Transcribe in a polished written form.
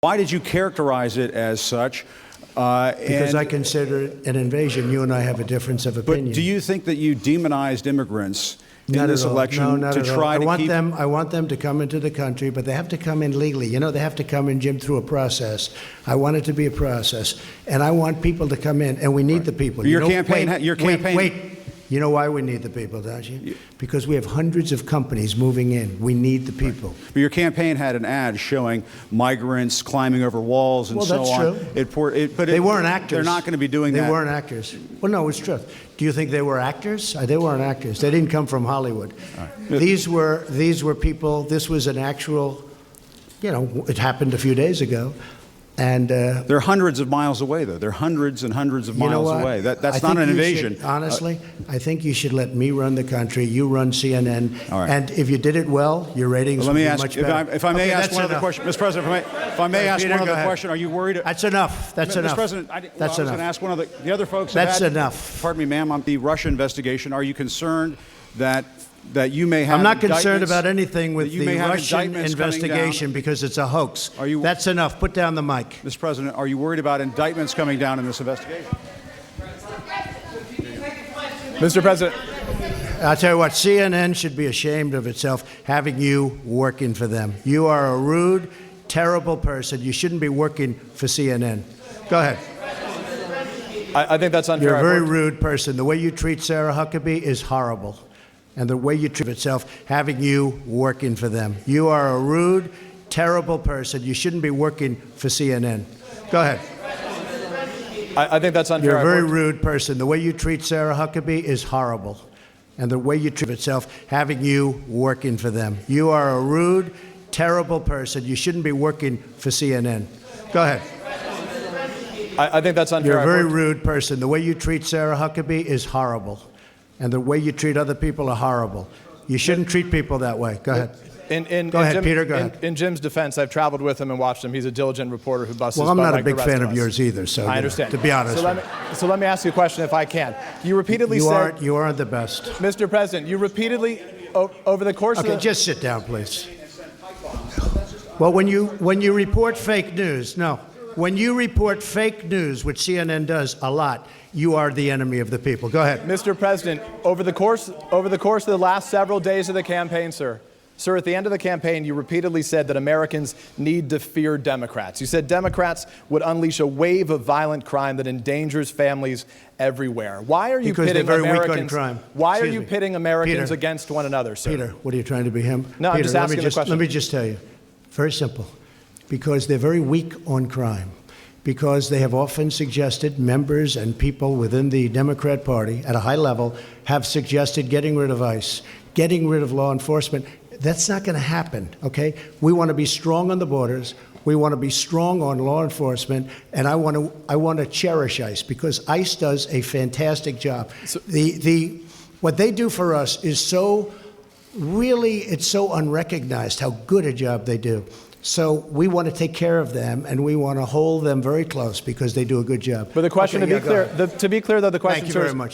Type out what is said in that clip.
Why did you characterize it as such? Because I consider it an invasion. You and I have a difference of opinion. But do you think that you demonized immigrants in this all. election No, not to at all. try to keep... I want them to come into the country, but they have to come in legally. You know, they have to come in, Jim, through a process. I want it to be a process. And I want people to come in, and we need the people. Your campaign... Wait. You know why we need the people, don't you? Because we have hundreds of companies moving in. We need the people. But your campaign had an ad showing migrants climbing over walls and so on. Well, that's true. But they weren't actors. They're not going to be doing that. They weren't actors. Well, no, it's true. Do you think they were actors? They weren't actors. They didn't come from Hollywood. Right. These were people. This was an actual, you know, it happened a few days ago. And they're hundreds of miles away, though. They're hundreds and hundreds of miles away. That's not an invasion. Honestly, I think you should let me run the country. You run CNN. All right. And if you did it well, your ratings would be much better. If I may ask one other question, Mr. President, if I may ask one other question, are you worried? That's enough. That's enough. Mr. President, I was going to ask one of the other folks. That's enough. Pardon me, ma'am, on the Russia investigation. Are you concerned that you may have... I'm not concerned about anything with the Russian investigation because it's a hoax. That's enough. Put down the mic. Mr. President, are you worried about indictments coming down in this investigation? Mr. President. I'll tell you what, CNN should be ashamed of itself having you working for them. You are a rude, terrible person. You shouldn't be working for CNN. Go ahead. I think that's unfair. You're a very rude person. The way you treat Sarah Huckabee is horrible. And the way you treat itself, having you working for them. You are a rude, terrible person. You shouldn't be working for CNN. Go ahead. I think that's unfair. You're a very rude person. The way you treat Sarah Huckabee is horrible. And the way you treat itself, having you working for them. You are a rude, terrible person. You shouldn't be working for CNN. Go ahead. I think that's unfair. You're a very rude person. The way you treat Sarah Huckabee is horrible. And the way you treat other people are horrible. You shouldn't treat people that way. Go ahead. Go ahead, Peter. Go ahead. In Jim's defense, I've traveled with him and watched him. He's a diligent reporter who busts his butt. Well, I'm not like a big the rest fan of of yours either. So I understand. To be honest. So let me ask you a question, if I can. You repeatedly said you aren't the best, Mr. President. You repeatedly over the course of the... just sit down, please. Well, when you report fake news, when you report fake news, which CNN does a lot, you are the enemy of the people. Go ahead. Mr. President, over the course of the last several days of the campaign, sir, at the end of the campaign, you repeatedly said that Americans need to fear Democrats. You said Democrats would unleash a wave of violent crime that endangers families everywhere. Why are you pitting Americans? Why are you pitting Americans against one another, sir? Peter, what are you trying to be him? No, Peter, I'm just asking the question. Let me just tell you, very simple, because they're very weak on crime. Because they have often suggested, members and people within the Democrat Party at a high level have suggested getting rid of ICE, getting rid of law enforcement. That's not going to happen, okay? We want to be strong on the borders. We want to be strong on law enforcement, and I want to cherish ICE because ICE does a fantastic job. So, what they do for us is it's so unrecognized how good a job they do. So we want to take care of them, and we want to hold them very close because they do a good job. But the question, to be clear, though, the question, Thank you very much.